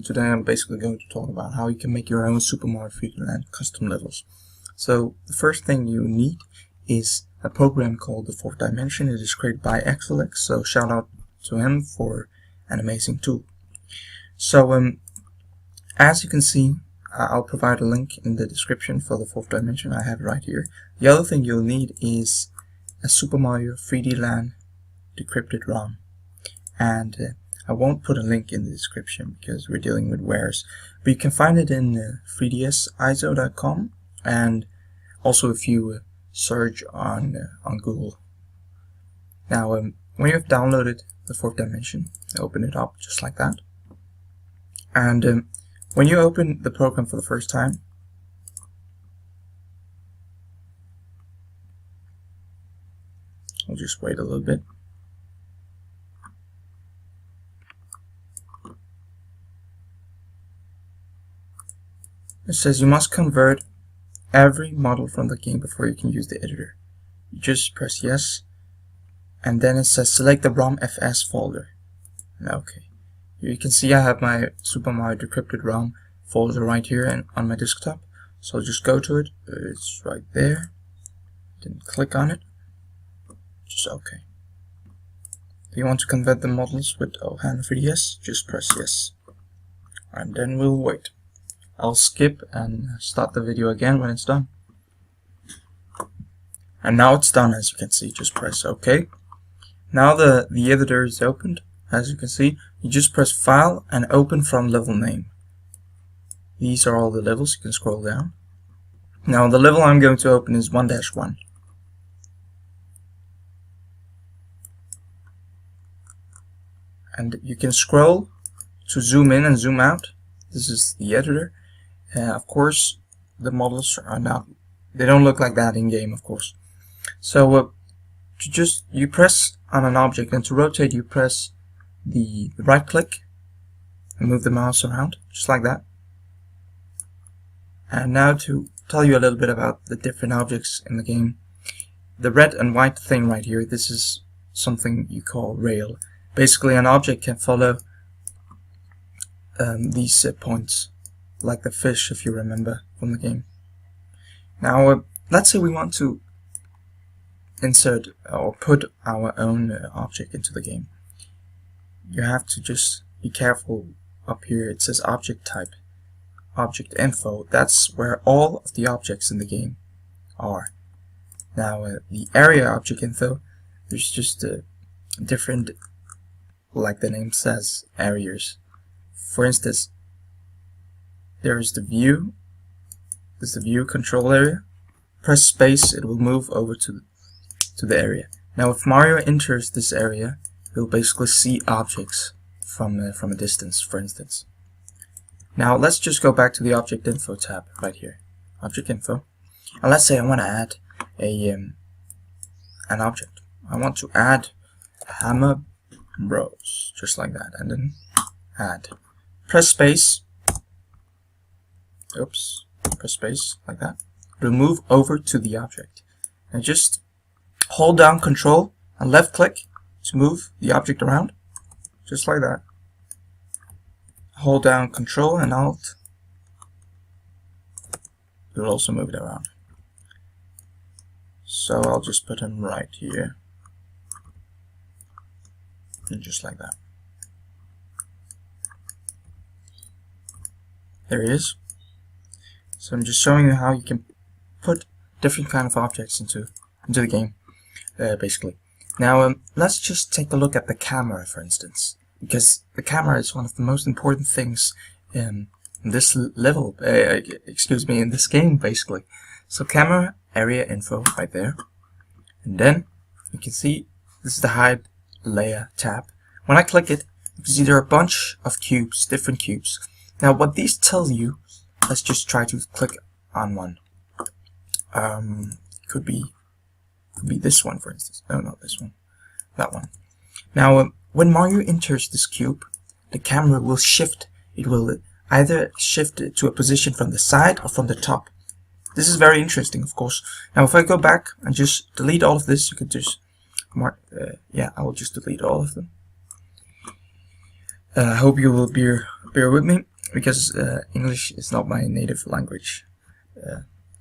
Today I'm basically going to talk about how you can make your own Super Mario 3D Land custom levels. So the first thing you need is a program called the Fourth Dimension. It is created by Exelix, so shout out to him for an amazing tool. So as you can see, I'll provide a link in the description for the Fourth Dimension. I have it right here. The other thing you'll need is a Super Mario 3D Land decrypted ROM, and I won't put a link in the description because we're dealing with wares, but you can find it in 3dsiso.com, and also if you search on Google. Now when you have downloaded the Fourth Dimension, open it up just like that, and when you open the program for the first time, I'll just wait a little bit. It says you must convert every model from the game before you can use the editor. You just press yes, and then it says select the ROM FS folder. Okay, you can see I have my Super Mario Decrypted ROM folder right here and on my desktop. So I'll just go to it. It's right there. Then click on it. Just okay. If you want to convert the models with Ohana 3DS, just press yes, and then we'll wait. I'll skip and start the video again when it's done. And now it's done, as you can see. Just press OK. Now the editor is opened. As you can see, you just press File and Open from Level Name. These are all the levels. You can scroll down. Now the level I'm going to open is 1-1. And you can scroll to zoom in and zoom out. This is the editor. Of course, the models are not, they don't look like that in game, of course. So you press on an object, and to rotate you press the right click and move the mouse around, just like that. And now to tell you a little bit about the different objects in the game. The red and white thing right here, this is something you call rail. Basically an object can follow these points, like the fish, if you remember from the game. Now let's say we want to insert or put our own object into the game. You have to just be careful. Up here it says object type, object info. That's where all of the objects in the game are. Now the area object info, there's just different, like the name says, areas. For instance, there's the view. This is the view control area. Press space, it will move over to the area. Now if Mario enters this area, he'll basically see objects from a distance, for instance. Now let's just go back to the object info tab right here. Object info. And let's say I want to add an object. I want to add Hammer Bros, just like that, and then add. Press space. Oops. Press space like that. It'll move over to the object. And just hold down Control and left click to move the object around, just like that. Hold down Control and Alt. It'll also move it around. So I'll just put him right here. And just like that. There he is. So I'm just showing you how you can put different kind of objects into the game, basically. Now let's just take a look at the camera, for instance, because the camera is one of the most important things in this level. In this game, basically. So camera area info right there, and then you can see this is the hide layer tab. When I click it, you can see there are a bunch of cubes, different cubes. Now what these tell you, let's just try to click on one. Could be this one, for instance. No, not this one. That one. Now when Mario enters this cube, the camera will shift. It will either shift to a position from the side or from the top. This is very interesting, of course. Now if I go back and just delete all of this, you could just yeah, I will just delete all of them. I hope you will bear with me. because English is not my native language.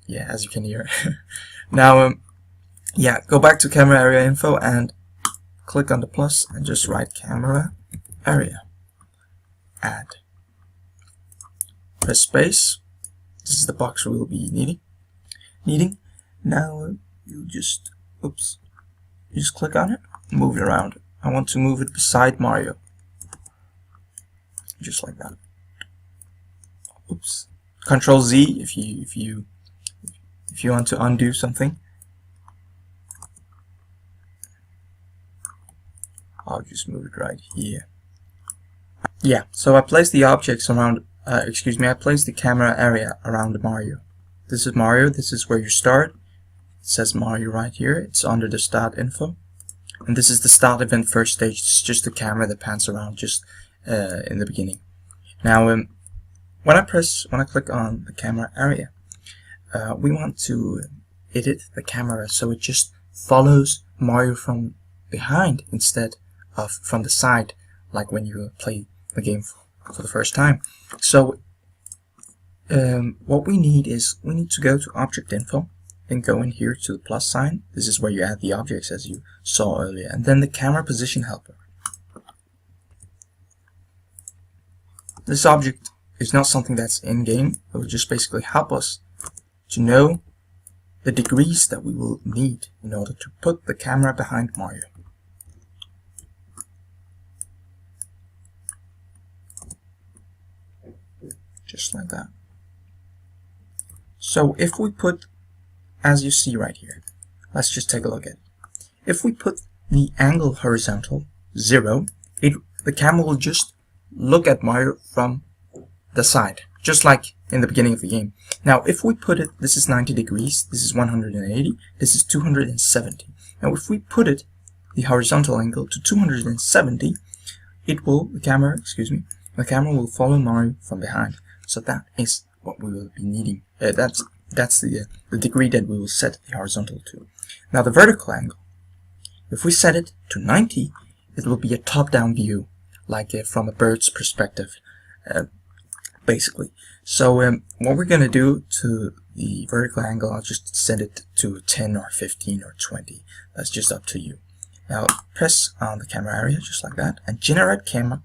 Yeah, as you can hear. Now, yeah, go back to camera area info and click on the plus and just write camera area. Add. Press space. This is the box we will be needing. Now you just click on it, move it around. I want to move it beside Mario, just like that. Oops. Control Z if you want to undo something. I'll just move it right here. Yeah, so I placed the objects around, I placed the camera area around Mario. This is Mario, this is where you start. It says Mario right here, it's under the start info. And this is the start event first stage, it's just the camera that pans around just in the beginning. Now, when I click on the camera area, we want to edit the camera so it just follows Mario from behind instead of from the side, like when you play the game for the first time. So what we need to go to object info and go in here to the plus sign. This is where you add the objects as you saw earlier, and then the camera position helper. This object is not something that's in game. It will just basically help us to know the degrees that we will need in order to put the camera behind Mario. Just like that. So if we put, as you see right here, let's just take a look at it. If we put the angle horizontal 0, the camera will just look at Mario from the side, just like in the beginning of the game. Now if we put it, this is 90 degrees, this is 180, this is 270. Now if we put it, the horizontal angle to 270, the camera will follow Mario from behind. So that is what we will be needing. That's the degree that we will set the horizontal to. Now the vertical angle, if we set it to 90, it will be a top-down view, like from a bird's perspective, basically. So what we're going to do to the vertical angle, I'll just set it to 10 or 15 or 20. That's just up to you. Now press on the camera area, just like that, and generate camera.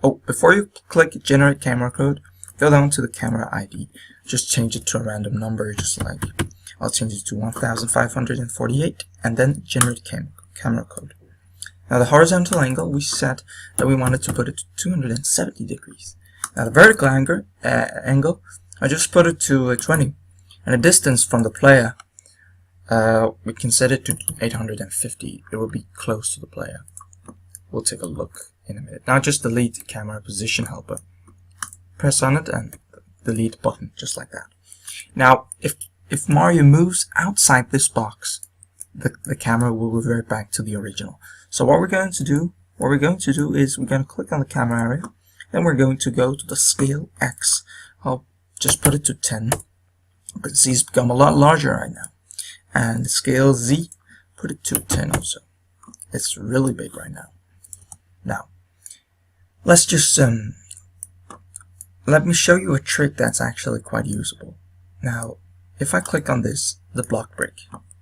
Oh, before you click generate camera code, go down to the camera ID. Just change it to a random number, just like I'll change it to 1548, and then generate camera code. Now the horizontal angle, we said that we wanted to put it to 270 degrees. Now the vertical angle, I just put it to 20, and the distance from the player, we can set it to 850. It will be close to the player. We'll take a look in a minute. Now just delete camera position helper. Press on it and delete button, just like that. Now if Mario moves outside this box, the camera will revert back to the original. So what we're going to do is we're going to click on the camera area, then we're going to go to the scale X. I'll just put it to 10. You can see it's become a lot larger right now. And the scale Z, put it to 10 also. It's really big right now. Now let's just let me show you a trick that's actually quite usable. Now, if I click on this, the block brick,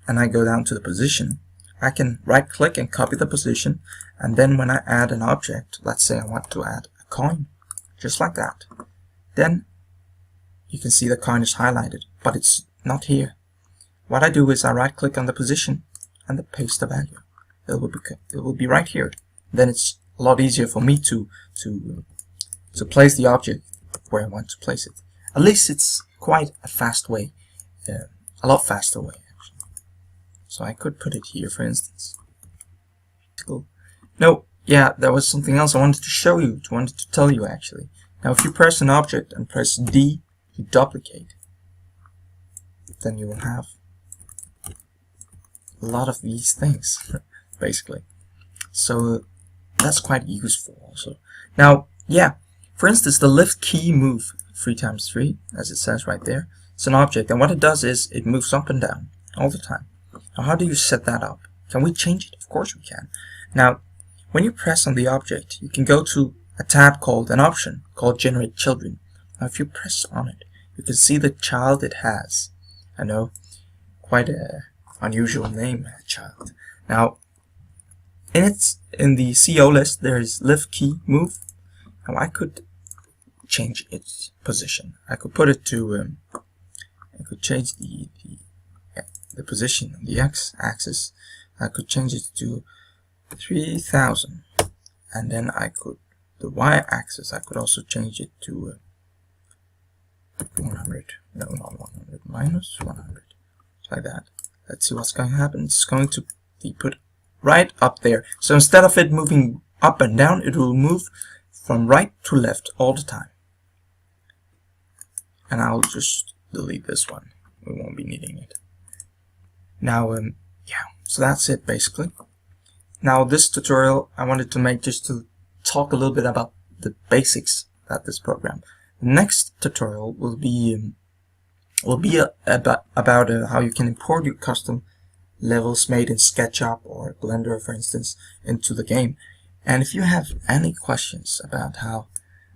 and I go down to the position, I can right click and copy the position, and then when I add an object, let's say I want to add a coin, just like that, then you can see the coin is highlighted, but it's not here. What I do is I right click on the position and paste the value. It will be right here. Then it's a lot easier for me to place the object where I want to place it. At least it's quite a fast way, a lot faster way actually. So I could put it here, for instance. Cool. No, yeah, there was something else I wanted to show you, wanted to tell you actually. Now if you press an object and press D to duplicate, then you will have a lot of these things, basically. So that's quite useful also. Now, yeah, for instance, the lift key move 3×3, as it says right there, it's an object, and what it does is it moves up and down all the time. Now, how do you set that up? Can we change it? Of course we can. Now, when you press on the object, you can go to a tab called an option called Generate Children, Now if you press on it, you can see the child it has. I know, quite a unusual name, child. Now in the CO list there is lift key move. Now I could change its position. I could put it to I could change the position on the x-axis. I could change it to 3000, and then I could, the y-axis, I could also change it to 100. No, not 100, minus 100, like that. Let's see what's going to happen. It's going to be put right up there. So instead of it moving up and down, it will move from right to left all the time. And I'll just delete this one. We won't be needing it. Now, yeah, so that's it basically. Now this tutorial I wanted to make just to talk a little bit about the basics of this program. The next tutorial will be about how you can import your custom levels made in SketchUp or Blender, for instance, into the game. And if you have any questions about how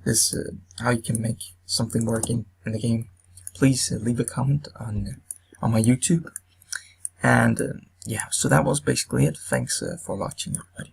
this, how you can make something work in the game, please leave a comment on my YouTube. And yeah, so that was basically it. Thanks for watching, everybody.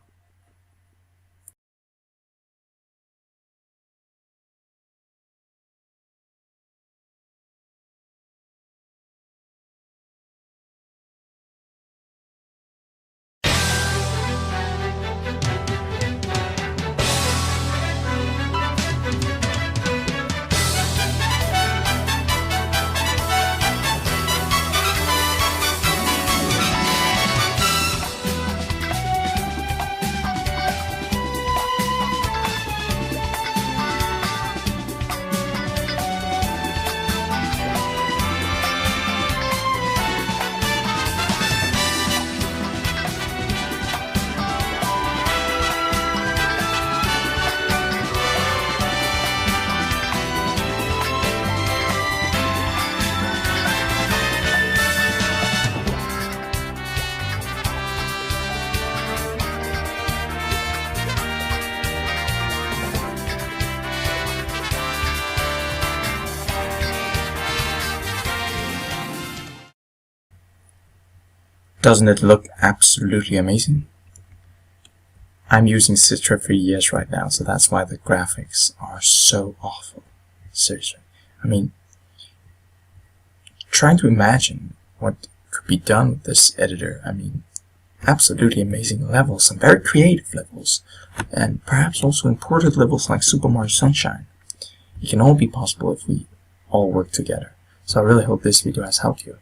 Doesn't it look absolutely amazing? I'm using Citra 3ds right now, so that's why the graphics are so awful. Seriously. I mean, trying to imagine what could be done with this editor. I mean, absolutely amazing levels, some very creative levels, and perhaps also imported levels like Super Mario Sunshine. It can all be possible if we all work together. So I really hope this video has helped you.